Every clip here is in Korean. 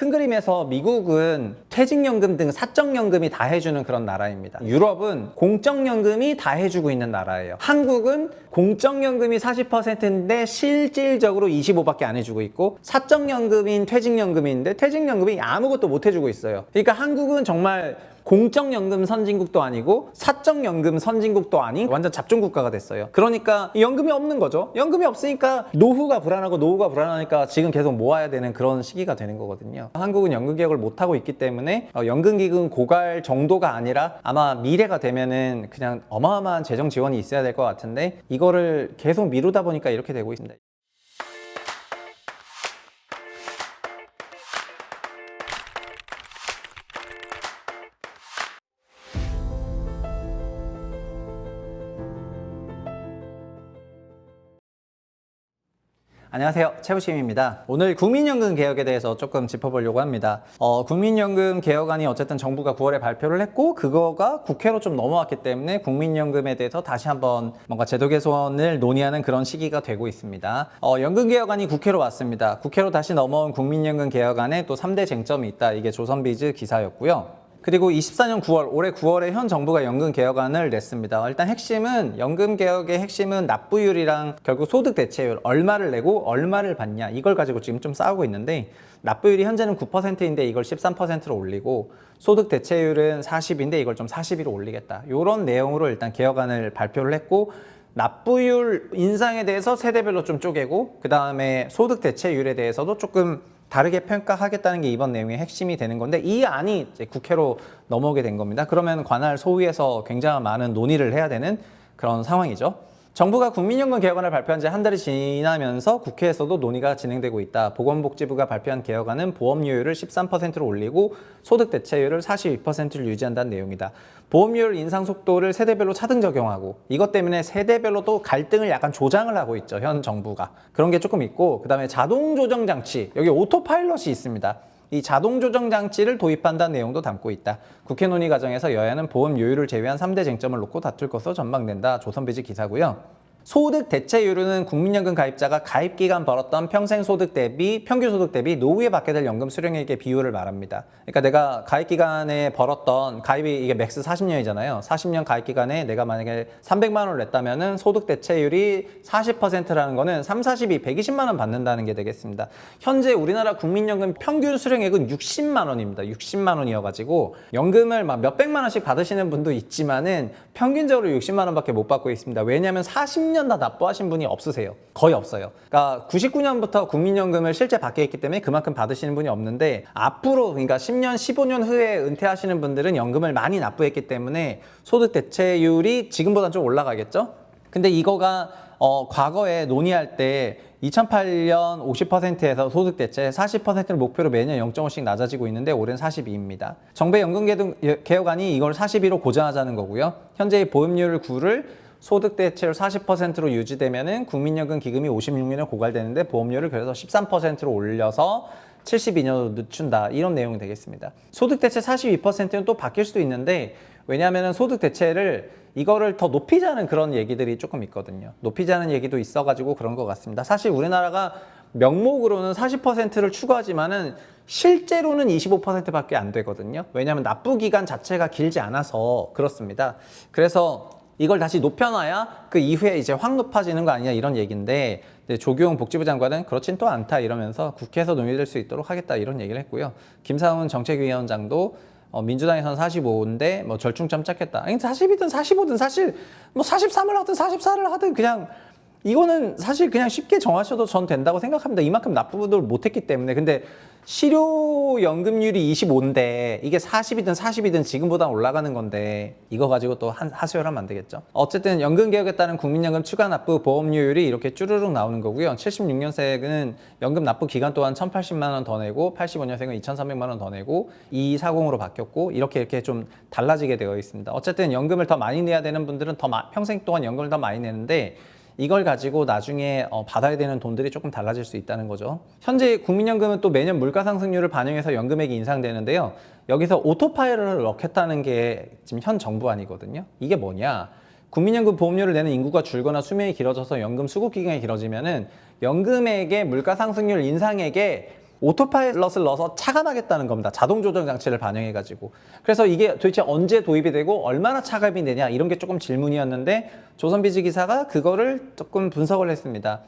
큰 그림에서 미국은 퇴직연금 등 사적연금이 다 해주는 그런 나라입니다. 유럽은 공적연금이 다 해주고 있는 나라예요. 한국은 공적연금이 40%인데 실질적으로 25밖에 안 해주고 있고, 사적연금인 퇴직연금인데 퇴직연금이 아무것도 못 해주고 있어요. 그러니까 한국은 정말 공적연금 선진국도 아니고 사적연금 선진국도 아닌 완전 잡종국가가 됐어요. 그러니까 연금이 없는 거죠. 연금이 없으니까 노후가 불안하니까 지금 계속 모아야 되는 그런 시기가 되는 거거든요. 한국은 연금개혁을 못하고 있기 때문에 연금기금 고갈 정도가 아니라 아마 미래가 되면은 그냥 어마어마한 재정 지원이 있어야 될 것 같은데, 이거를 계속 미루다 보니까 이렇게 되고 있습니다. 안녕하세요, 최부심입니다. 오늘 국민연금 개혁에 대해서 조금 짚어보려고 합니다. 국민연금 개혁안이 어쨌든 정부가 9월에 발표를 했고, 그거가 국회로 좀 넘어왔기 때문에 국민연금에 대해서 다시 한번 뭔가 제도 개선을 논의하는 그런 시기가 되고 있습니다. 연금 개혁안이 국회로 왔습니다. 국회로 다시 넘어온 국민연금 개혁안에 또 3대 쟁점이 있다. 이게 조선비즈 기사였고요. 그리고 24년 9월, 올해 9월에 현 정부가 연금 개혁안을 냈습니다. 일단 핵심은, 연금 개혁의 핵심은 납부율이랑 결국 소득 대체율, 얼마를 내고 얼마를 받냐, 이걸 가지고 지금 좀 싸우고 있는데, 납부율이 현재는 9%인데 이걸 13%로 올리고, 소득 대체율은 40인데 이걸 좀 42로 올리겠다. 이런 내용으로 일단 개혁안을 발표를 했고, 납부율 인상에 대해서 세대별로 좀 쪼개고, 그 다음에 소득 대체율에 대해서도 조금 다르게 평가하겠다는 게 이번 내용의 핵심이 되는 건데, 이 안이 이제 국회로 넘어오게 된 겁니다. 그러면 관할 소위에서 굉장히 많은 논의를 해야 되는 그런 상황이죠. 정부가 국민연금 개혁안을 발표한 지 한 달이 지나면서 국회에서도 논의가 진행되고 있다. 보건복지부가 발표한 개혁안은 보험료율을 13%로 올리고 소득 대체율을 42%를 유지한다는 내용이다. 보험료율 인상 속도를 세대별로 차등 적용하고, 이것 때문에 세대별로 또 갈등을 약간 조장을 하고 있죠, 현 정부가. 그런 게 조금 있고, 그 다음에 자동 조정 장치, 여기 오토파일럿이 있습니다. 이 자동 조정 장치를 도입한다는 내용도 담고 있다. 국회 논의 과정에서 여야는 보험료율을 제외한 3대 쟁점을 놓고 다툴 것으로 전망된다. 조선비즈 기사고요. 소득 대체율은 국민연금 가입자가 가입 기간 벌었던 평생 소득 대비, 평균 소득 대비 노후에 받게 될 연금 수령액의 비율을 말합니다. 그러니까 내가 가입 기간에 벌었던, 가입이 이게 맥스 40년이잖아요. 40년 가입 기간에 내가 만약에 300만 원을 냈다면은 소득 대체율이 40%라는 거는 3, 42, 120만 원 받는다는 게 되겠습니다. 현재 우리나라 국민연금 평균 수령액은 60만 원입니다. 60만 원이어가지고 연금을 막 몇백만 원씩 받으시는 분도 있지만은 평균적으로 60만 원밖에 못 받고 있습니다. 왜냐하면 40년 다 납부하신 분이 없으세요. 거의 없어요. 그러니까 99년부터 국민연금을 실제 받게 했기 때문에 그만큼 받으시는 분이 없는데, 앞으로 그러니까 10년, 15년 후에 은퇴하시는 분들은 연금을 많이 납부했기 때문에 소득 대체율이 지금보다는 좀 올라가겠죠? 근데 이거가 과거에 논의할 때 2008년 50%에서 소득 대체 40%를 목표로 매년 0.5씩 낮아지고 있는데 올해는 42입니다. 정부의 연금 개혁안이 이걸 42로 고정하자는 거고요. 현재의 보험료율 9를 소득 대체율 40%로 유지되면은 국민연금 기금이 56년에 고갈되는데, 보험료를 그래서 13%로 올려서 72년으로 늦춘다. 이런 내용이 되겠습니다. 소득 대체 42%는 또 바뀔 수도 있는데, 왜냐하면 소득 대체를 이거를 더 높이자는 그런 얘기들이 조금 있거든요. 높이자는 얘기도 있어가지고 그런 것 같습니다. 사실 우리나라가 명목으로는 40%를 추구하지만은 실제로는 25%밖에 안 되거든요. 왜냐하면 납부 기간 자체가 길지 않아서 그렇습니다. 그래서 이걸 다시 높여놔야 그 이후에 이제 확 높아지는 거 아니냐, 이런 얘기인데, 조규용 복지부 장관은 그렇진 또 않다 이러면서 국회에서 논의될 수 있도록 하겠다, 이런 얘기를 했고요. 김상훈 정책위원장도 민주당에서는 45인데 뭐 절충점 찾겠다. 아니 40이든 45든 사실 뭐 43을 하든 44를 하든 그냥 이거는 사실 그냥 쉽게 정하셔도 전 된다고 생각합니다. 이만큼 납부를 못했기 때문에. 근데 실효연금률이 25인데 이게 40이든 지금보다 올라가는 건데, 이거 가지고 또 하소연하면 안 되겠죠. 어쨌든 연금개혁에 따른 국민연금 추가 납부 보험료율이 이렇게 쭈르륵 나오는 거고요. 76년생은 연금 납부 기간 동안 1,080만 원 더 내고, 85년생은 2,300만 원 더 내고, 2240으로 바뀌었고, 이렇게 좀 달라지게 되어 있습니다. 어쨌든 연금을 더 많이 내야 되는 분들은 평생 동안 연금을 더 많이 내는데, 이걸 가지고 나중에 받아야 되는 돈들이 조금 달라질 수 있다는 거죠. 현재 국민연금은 또 매년 물가상승률을 반영해서 연금액이 인상되는데요. 여기서 오토파일럿을 넣겠다는 게 지금 현 정부안이거든요. 이게 뭐냐? 국민연금 보험료를 내는 인구가 줄거나 수명이 길어져서 연금 수급 기간이 길어지면은 연금액의 물가상승률 인상액에 오토파일럿을 넣어서 차감하겠다는 겁니다. 자동 조정 장치를 반영해가지고. 그래서 이게 도대체 언제 도입이 되고 얼마나 차감이 되냐 이런 게 조금 질문이었는데 조선비즈 기사가 그거를 조금 분석을 했습니다.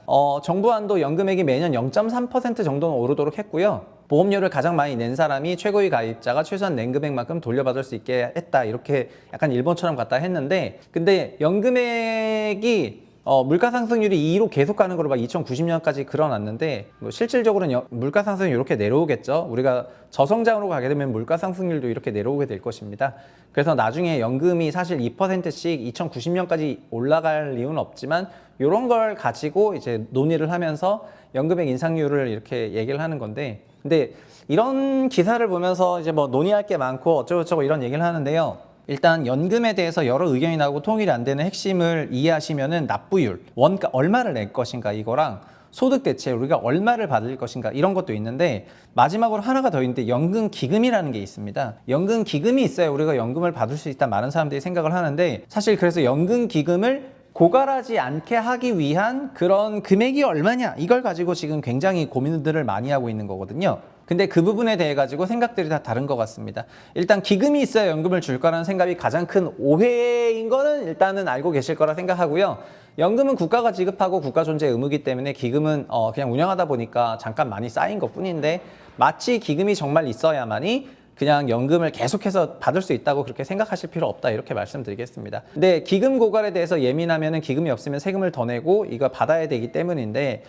정부 한도 연금액이 매년 0.3% 정도는 오르도록 했고요. 보험료를 가장 많이 낸 사람이 최고위 가입자가 최소한 낸 금액만큼 돌려받을 수 있게 했다. 이렇게 약간 일본처럼 갖다 했는데 근데 연금액이 물가 상승률이 2로 계속 가는 걸로 막 2090년까지 그려놨는데 뭐 실질적으로는 물가 상승이 이렇게 내려오겠죠. 우리가 저성장으로 가게 되면 물가 상승률도 이렇게 내려오게 될 것입니다. 그래서 나중에 연금이 사실 2%씩 2090년까지 올라갈 이유는 없지만 이런 걸 가지고 이제 논의를 하면서 연금액 인상률을 이렇게 얘기를 하는 건데 근데 이런 기사를 보면서 이제 뭐 논의할 게 많고 어쩌고저쩌고 이런 얘기를 하는데요. 일단 연금에 대해서 여러 의견이 나오고 통일이 안 되는 핵심을 이해하시면은 납부율, 원가 얼마를 낼 것인가 이거랑 소득 대체 우리가 얼마를 받을 것인가 이런 것도 있는데 마지막으로 하나가 더 있는데 연금 기금이라는 게 있습니다. 연금 기금이 있어야 우리가 연금을 받을 수 있다 많은 사람들이 생각을 하는데 사실 그래서 연금 기금을 고갈하지 않게 하기 위한 그런 금액이 얼마냐 이걸 가지고 지금 굉장히 고민들을 많이 하고 있는 거거든요. 근데 그 부분에 대해 가지고 생각들이 다 다른 것 같습니다. 일단 기금이 있어야 연금을 줄 거라는 생각이 가장 큰 오해인 거는 일단은 알고 계실 거라 생각하고요. 연금은 국가가 지급하고 국가 존재 의무이기 때문에 기금은 그냥 운영하다 보니까 잠깐 많이 쌓인 것 뿐인데 마치 기금이 정말 있어야만이 그냥 연금을 계속해서 받을 수 있다고 그렇게 생각하실 필요 없다 이렇게 말씀드리겠습니다. 근데 기금 고갈에 대해서 예민하면은 기금이 없으면 세금을 더 내고 이거 받아야 되기 때문인데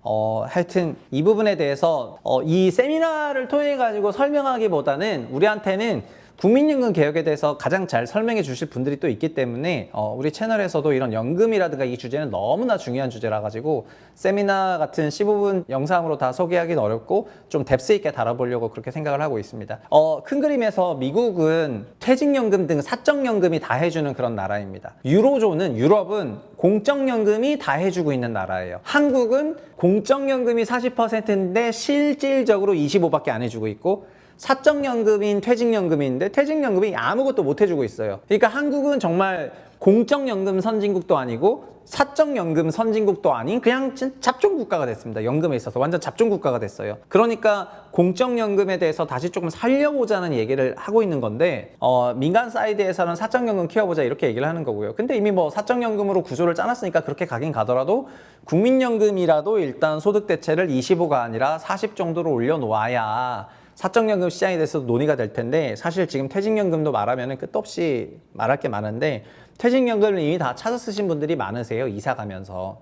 하여튼 이 부분에 대해서 이 세미나를 통해 가지고 설명하기보다는 우리한테는 국민연금 개혁에 대해서 가장 잘 설명해 주실 분들이 또 있기 때문에 우리 채널에서도 이런 연금이라든가 이 주제는 너무나 중요한 주제라 가지고 세미나 같은 15분 영상으로 다 소개하기는 어렵고 좀 뎁스 있게 다뤄보려고 그렇게 생각을 하고 있습니다. 큰 그림에서 미국은 퇴직연금 등 사적연금이 다 해주는 그런 나라입니다. 유럽은 공적연금이 다 해주고 있는 나라예요. 한국은 공적연금이 40%인데 실질적으로 25밖에 안 해주고 있고 사적연금인 퇴직연금인데 퇴직연금이 아무것도 못 해주고 있어요. 그러니까 한국은 정말 공적연금 선진국도 아니고 사적연금 선진국도 아닌 그냥 잡종국가가 됐습니다. 연금에 있어서 완전 잡종국가가 됐어요. 그러니까 공적연금에 대해서 다시 조금 살려보자는 얘기를 하고 있는 건데 민간 사이드에서는 사적연금 키워보자 이렇게 얘기를 하는 거고요. 근데 이미 뭐 사적연금으로 구조를 짜놨으니까 그렇게 가긴 가더라도 국민연금이라도 일단 소득 대체를 25가 아니라 40 정도로 올려놓아야 사적연금 시장에 대해서 논의가 될 텐데 사실 지금 퇴직연금도 말하면 끝도 없이 말할 게 많은데 퇴직연금을 이미 다 찾아 쓰신 분들이 많으세요. 이사 가면서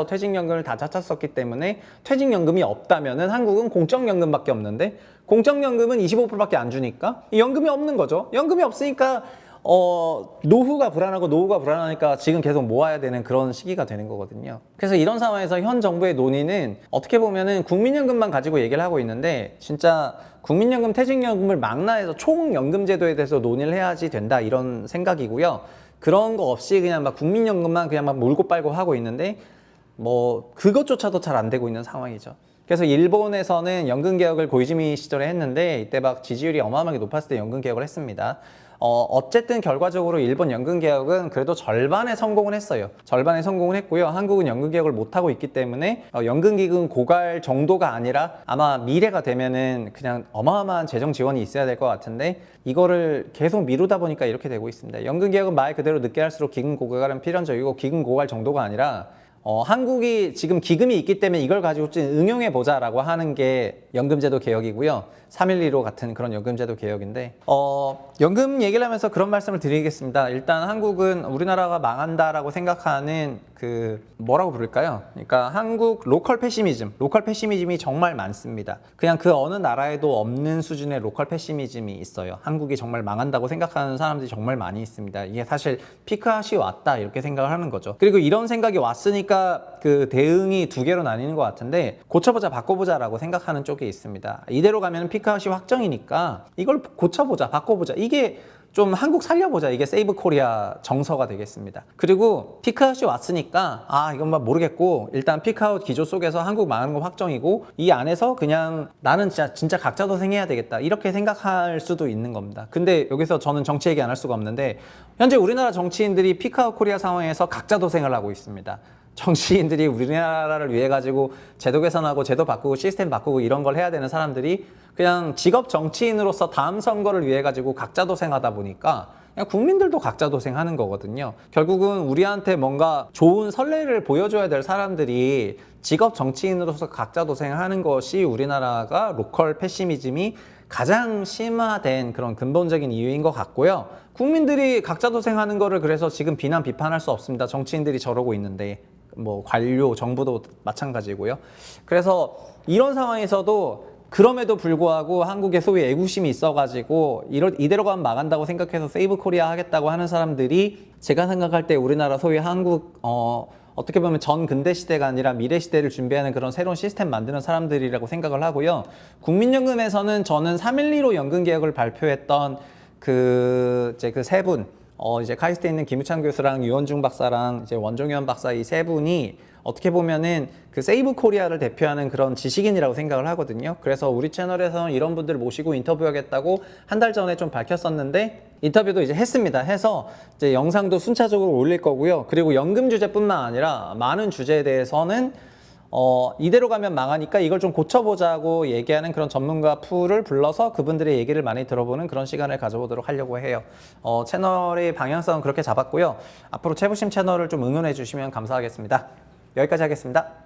퇴직연금을 다 찾아 썼기 때문에 퇴직연금이 없다면은 한국은 공적연금밖에 없는데 공적연금은 25%밖에 안 주니까 연금이 없는 거죠. 연금이 없으니까 노후가 불안하니까 지금 계속 모아야 되는 그런 시기가 되는 거거든요. 그래서 이런 상황에서 현 정부의 논의는 어떻게 보면은 국민연금만 가지고 얘기를 하고 있는데 진짜 국민연금, 퇴직연금을 망라해서 총연금제도에 대해서 논의를 해야지 된다 이런 생각이고요. 그런 거 없이 그냥 막 국민연금만 그냥 막 몰고 빨고 하고 있는데 뭐 그것조차도 잘 안 되고 있는 상황이죠. 그래서 일본에서는 연금개혁을 고이즈미 시절에 했는데 이때 막 지지율이 어마어마하게 높았을 때 연금개혁을 했습니다. 어쨌든 결과적으로 일본 연금개혁은 그래도 절반에 성공을 했어요. 절반에 성공을 했고요. 한국은 연금개혁을 못하고 있기 때문에 연금기금 고갈 정도가 아니라 아마 미래가 되면은 그냥 어마어마한 재정 지원이 있어야 될 것 같은데 이거를 계속 미루다 보니까 이렇게 되고 있습니다. 연금개혁은 말 그대로 늦게 할수록 기금 고갈은 필연적이고 기금 고갈 정도가 아니라 한국이 지금 기금이 있기 때문에 이걸 가지고 좀 응용해 보자라고 하는 게 연금제도 개혁이고요. 3.115 같은 그런 연금제도 개혁인데 연금 얘기를 하면서 그런 말씀을 드리겠습니다. 일단 한국은 우리나라가 망한다라고 생각하는 그 뭐라고 부를까요? 그러니까 한국 로컬 패시미즘이 정말 많습니다. 그냥 그 어느 나라에도 없는 수준의 로컬 패시미즘이 있어요. 한국이 정말 망한다고 생각하는 사람들이 정말 많이 있습니다. 이게 사실 피크아웃이 왔다 이렇게 생각을 하는 거죠. 그리고 이런 생각이 왔으니까 그 대응이 두 개로 나뉘는 것 같은데 고쳐보자 바꿔보자라고 생각하는 쪽이 있습니다. 이대로 가면 피크아웃이 확정이니까 이걸 고쳐보자 바꿔보자 이게 좀 한국 살려보자 이게 세이브 코리아 정서가 되겠습니다. 그리고 피크아웃이 왔으니까 이건 막 모르겠고 일단 피크아웃 기조 속에서 한국 망하는 거 확정이고 이 안에서 그냥 나는 진짜 각자 도생해야 되겠다 이렇게 생각할 수도 있는 겁니다. 근데 여기서 저는 정치 얘기 안 할 수가 없는데 현재 우리나라 정치인들이 피크아웃 코리아 상황에서 각자 도생을 하고 있습니다. 정치인들이 우리나라를 위해 가지고 제도 개선하고 제도 바꾸고 시스템 바꾸고 이런 걸 해야 되는 사람들이 그냥 직업 정치인으로서 다음 선거를 위해 가지고 각자 도생하다 보니까 그냥 국민들도 각자 도생하는 거거든요. 결국은 우리한테 뭔가 좋은 선례를 보여줘야 될 사람들이 직업 정치인으로서 각자 도생하는 것이 우리나라가 로컬 패시미즘이 가장 심화된 그런 근본적인 이유인 것 같고요. 국민들이 각자 도생하는 거를 그래서 지금 비난 비판할 수 없습니다. 정치인들이 저러고 있는데 뭐 관료 정부도 마찬가지고요. 그래서 이런 상황에서도 그럼에도 불구하고 한국에 소위 애국심이 있어가지고 이대로 가면 망한다고 생각해서 세이브 코리아 하겠다고 하는 사람들이 제가 생각할 때 우리나라 소위 한국 어떻게 보면 전 근대 시대가 아니라 미래 시대를 준비하는 그런 새로운 시스템 만드는 사람들이라고 생각을 하고요. 국민연금에서는 저는 3.12로 연금개혁을 발표했던 그 세 분, 이제 카이스트에 있는 김우창 교수랑 유원중 박사랑 이제 원종현 박사 이 세 분이 어떻게 보면은 그 세이브 코리아를 대표하는 그런 지식인이라고 생각을 하거든요. 그래서 우리 채널에서는 이런 분들 모시고 인터뷰하겠다고 한 달 전에 좀 밝혔었는데 인터뷰도 이제 했습니다. 해서 이제 영상도 순차적으로 올릴 거고요. 그리고 연금 주제뿐만 아니라 많은 주제에 대해서는 이대로 가면 망하니까 이걸 좀 고쳐보자고 얘기하는 그런 전문가 풀을 불러서 그분들의 얘기를 많이 들어보는 그런 시간을 가져보도록 하려고 해요. 채널의 방향성은 그렇게 잡았고요. 앞으로 채부심 채널을 좀 응원해 주시면 감사하겠습니다. 여기까지 하겠습니다.